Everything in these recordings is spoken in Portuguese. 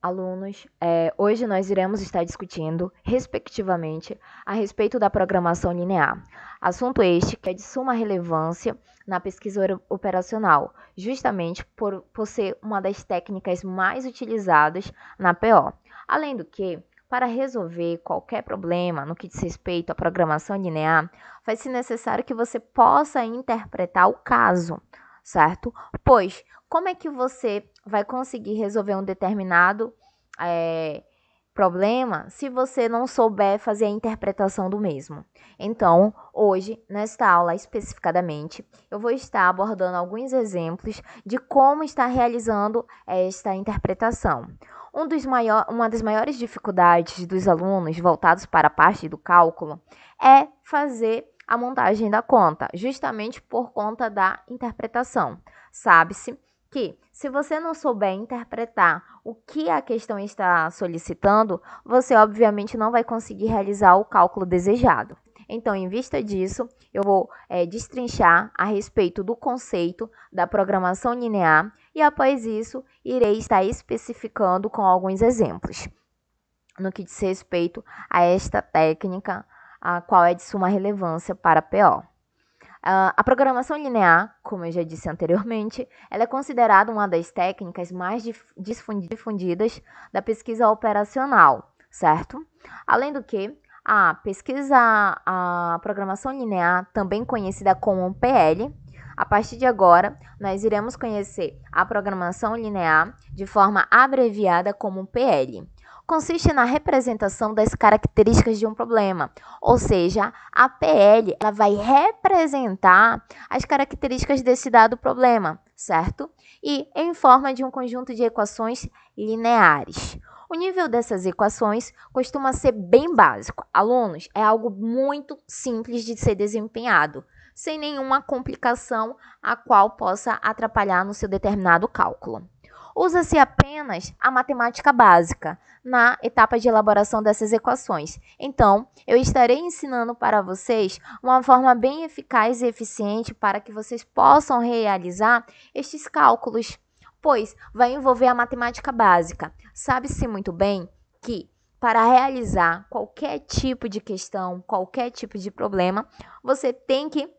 Alunos, hoje nós iremos estar discutindo, respectivamente, a respeito da programação linear. Assunto este que é de suma relevância na pesquisa operacional, justamente por ser uma das técnicas mais utilizadas na PO. Além do que, para resolver qualquer problema no que diz respeito à programação linear, vai-se necessário que você possa interpretar o caso, certo? Pois, como é que você vai conseguir resolver um determinado problema se você não souber fazer a interpretação do mesmo? Então, hoje, nesta aula especificadamente, eu vou estar abordando alguns exemplos de como estar realizando esta interpretação. Uma das maiores dificuldades dos alunos voltados para a parte do cálculo é fazer a montagem da conta, justamente por conta da interpretação. Sabe-se que, se você não souber interpretar o que a questão está solicitando, você obviamente não vai conseguir realizar o cálculo desejado. Então, em vista disso, eu vou destrinchar a respeito do conceito da programação linear e, após isso, irei estar especificando com alguns exemplos no que diz respeito a esta técnica, a qual é de suma relevância para a PO. A programação linear, como eu já disse anteriormente, ela é considerada uma das técnicas mais difundidas da pesquisa operacional, certo? Além do que, a programação linear, também conhecida como PL, a partir de agora, nós iremos conhecer a programação linear de forma abreviada como PL. Consiste na representação das características de um problema, ou seja, a PL ela vai representar as características desse dado problema, certo? E em forma de um conjunto de equações lineares. O nível dessas equações costuma ser bem básico. Alunos, é algo muito simples de ser desempenhado, sem nenhuma complicação a qual possa atrapalhar no seu determinado cálculo. Usa-se apenas a matemática básica na etapa de elaboração dessas equações. Então, eu estarei ensinando para vocês uma forma bem eficaz e eficiente para que vocês possam realizar estes cálculos, pois vai envolver a matemática básica. Sabe-se muito bem que, para realizar qualquer tipo de questão, qualquer tipo de problema, você tem que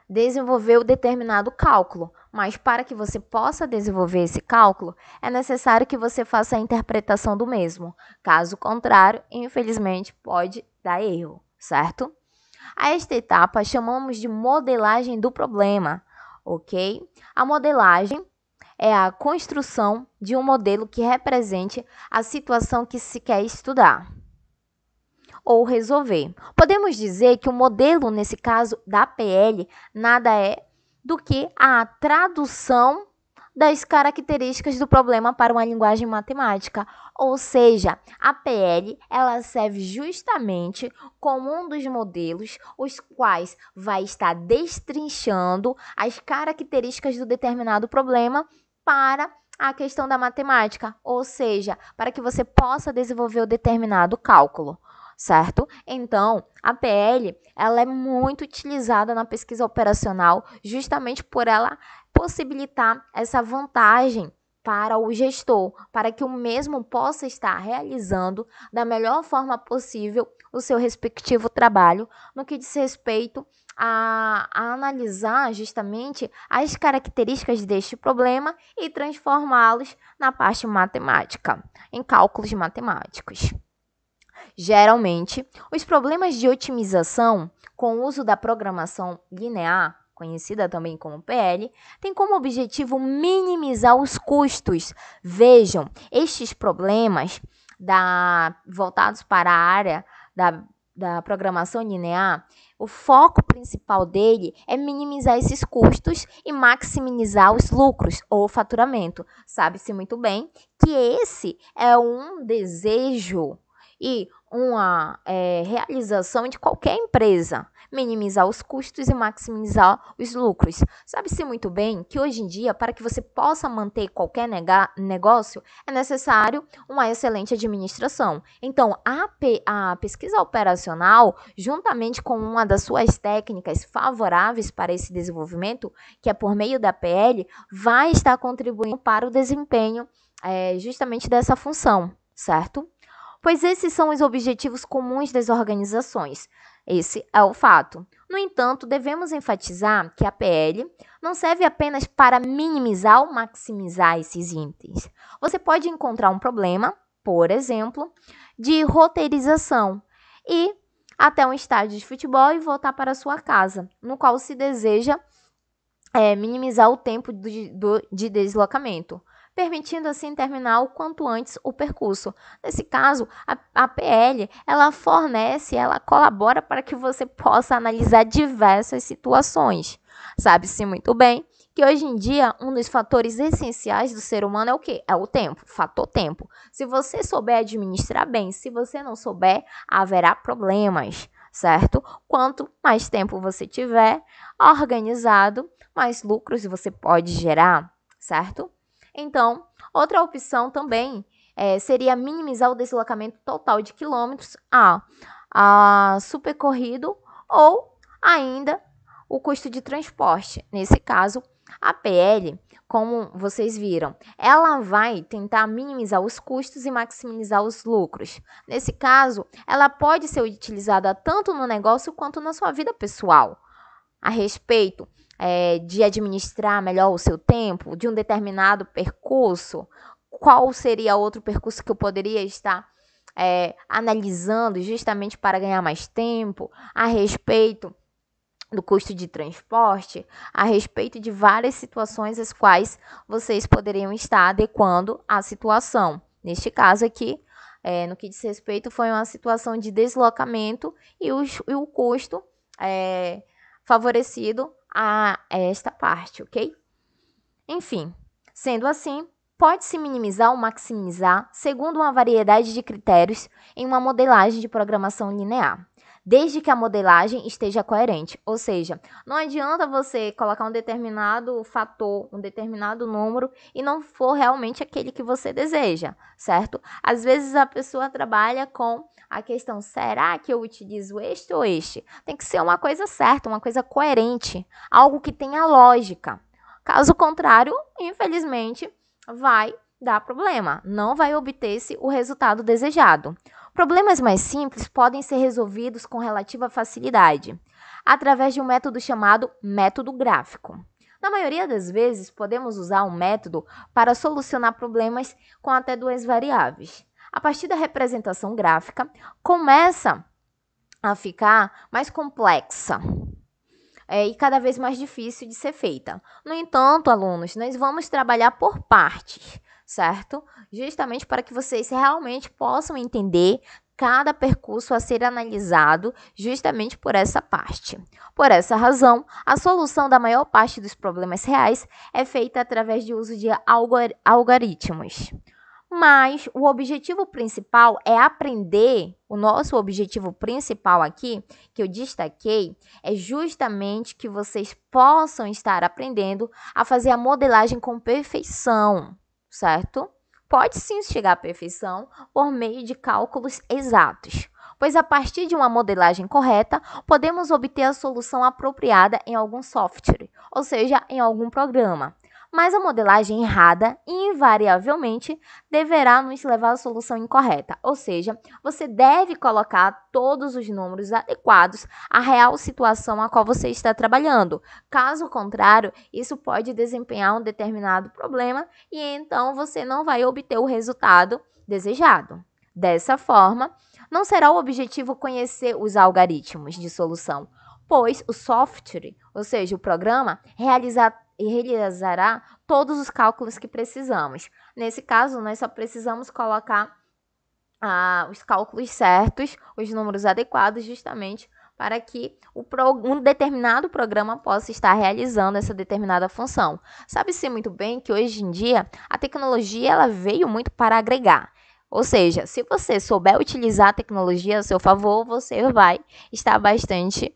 desenvolver o determinado cálculo, mas para que você possa desenvolver esse cálculo, é necessário que você faça a interpretação do mesmo. Caso contrário, infelizmente, pode dar erro, certo? A esta etapa chamamos de modelagem do problema, ok? A modelagem é a construção de um modelo que represente a situação que se quer estudar ou resolver. Podemos dizer que o modelo, nesse caso da PL, nada é do que a tradução das características do problema para uma linguagem matemática. Ou seja, a PL ela serve justamente como um dos modelos os quais vai estar destrinchando as características do determinado problema para a questão da matemática, ou seja, para que você possa desenvolver o determinado cálculo, certo? Então, a PL ela é muito utilizada na pesquisa operacional justamente por ela possibilitar essa vantagem para o gestor, para que o mesmo possa estar realizando da melhor forma possível o seu respectivo trabalho no que diz respeito a analisar justamente as características deste problema e transformá-los na parte matemática, em cálculos matemáticos. Geralmente, os problemas de otimização com o uso da programação linear, conhecida também como PL, tem como objetivo minimizar os custos. Vejam, estes problemas voltados para a área da programação linear, o foco principal dele é minimizar esses custos e maximizar os lucros ou faturamento. Sabe-se muito bem que esse é um desejo e uma realização de qualquer empresa, minimizar os custos e maximizar os lucros. Sabe-se muito bem que hoje em dia, para que você possa manter qualquer negócio, é necessário uma excelente administração. Então, a pesquisa operacional, juntamente com uma das suas técnicas favoráveis para esse desenvolvimento, que é por meio da PL, vai estar contribuindo para o desempenho justamente dessa função, certo? Pois esses são os objetivos comuns das organizações. Esse é o fato. No entanto, devemos enfatizar que a PL não serve apenas para minimizar ou maximizar esses itens. Você pode encontrar um problema, por exemplo, de roteirização e até um estádio de futebol e voltar para sua casa, no qual se deseja minimizar o tempo de deslocamento, permitindo assim terminar o quanto antes o percurso. Nesse caso, a PL, ela colabora para que você possa analisar diversas situações. Sabe-se muito bem que hoje em dia um dos fatores essenciais do ser humano é o quê? É o tempo, fator tempo. Se você souber administrar bem, se você não souber, haverá problemas, certo? Quanto mais tempo você tiver organizado, mais lucros você pode gerar, certo? Então, outra opção também seria minimizar o deslocamento total de quilômetros a supercorrido ou ainda o custo de transporte. Nesse caso, a PL, como vocês viram, ela vai tentar minimizar os custos e maximizar os lucros. Nesse caso, ela pode ser utilizada tanto no negócio quanto na sua vida pessoal. A respeito de administrar melhor o seu tempo, de um determinado percurso, qual seria outro percurso que eu poderia estar analisando justamente para ganhar mais tempo, a respeito do custo de transporte, a respeito de várias situações as quais vocês poderiam estar adequando à situação. Neste caso aqui, no que diz respeito, foi uma situação de deslocamento e o custo favorecido a esta parte, ok? Enfim, sendo assim, pode-se minimizar ou maximizar segundo uma variedade de critérios em uma modelagem de programação linear, desde que a modelagem esteja coerente. Ou seja, não adianta você colocar um determinado fator, um determinado número e não for realmente aquele que você deseja, certo? Às vezes a pessoa trabalha com a questão, será que eu utilizo este ou este? Tem que ser uma coisa certa, uma coisa coerente, algo que tenha lógica. Caso contrário, infelizmente, vai dar problema, não vai obter-se o resultado desejado. Problemas mais simples podem ser resolvidos com relativa facilidade, através de um método chamado método gráfico. Na maioria das vezes, podemos usar um método para solucionar problemas com até duas variáveis. A partir da representação gráfica, começa a ficar mais complexa e cada vez mais difícil de ser feita. No entanto, alunos, nós vamos trabalhar por partes, certo? Justamente para que vocês realmente possam entender cada percurso a ser analisado justamente por essa parte. Por essa razão, a solução da maior parte dos problemas reais é feita através de uso de algoritmos. Mas o objetivo principal é aprender. O nosso objetivo principal aqui, que eu destaquei, é justamente que vocês possam estar aprendendo a fazer a modelagem com perfeição, certo? Pode sim chegar à perfeição por meio de cálculos exatos, pois a partir de uma modelagem correta, podemos obter a solução apropriada em algum software, ou seja, em algum programa. Mas a modelagem errada, invariavelmente, deverá nos levar à solução incorreta. Ou seja, você deve colocar todos os números adequados à real situação a qual você está trabalhando. Caso contrário, isso pode desempenhar um determinado problema e então você não vai obter o resultado desejado. Dessa forma, não será o objetivo conhecer os algoritmos de solução, pois o software, ou seja, o programa, realizará todos os cálculos que precisamos. Nesse caso, nós só precisamos colocar os cálculos certos, os números adequados, justamente para que um determinado programa possa estar realizando essa determinada função. Sabe-se muito bem que hoje em dia a tecnologia ela veio muito para agregar. Ou seja, se você souber utilizar a tecnologia a seu favor, você vai estar bastante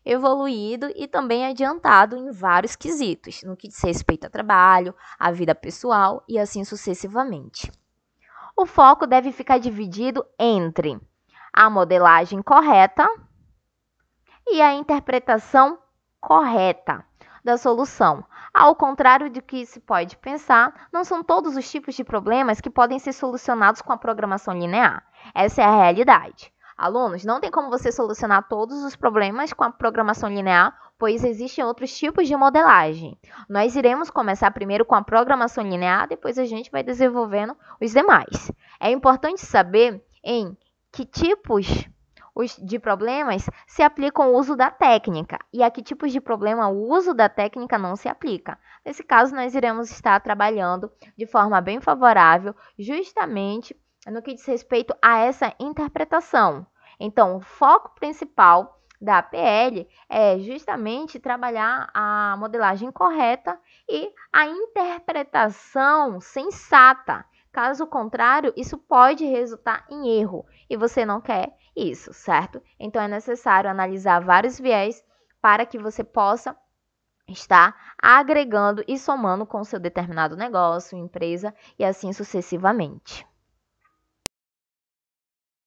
evoluído e também adiantado em vários quesitos, no que diz respeito ao trabalho, à vida pessoal e assim sucessivamente. O foco deve ficar dividido entre a modelagem correta e a interpretação correta da solução. Ao contrário do que se pode pensar, não são todos os tipos de problemas que podem ser solucionados com a programação linear. Essa é a realidade. Alunos, não tem como você solucionar todos os problemas com a programação linear, pois existem outros tipos de modelagem. Nós iremos começar primeiro com a programação linear, depois a gente vai desenvolvendo os demais. É importante saber em que tipos de problemas se aplica o uso da técnica e a que tipos de problema o uso da técnica não se aplica. Nesse caso, nós iremos estar trabalhando de forma bem favorável, justamente no que diz respeito a essa interpretação. Então, o foco principal da PL é justamente trabalhar a modelagem correta e a interpretação sensata. Caso contrário, isso pode resultar em erro e você não quer isso, certo? Então, é necessário analisar vários viés para que você possa estar agregando e somando com o seu determinado negócio, empresa e assim sucessivamente.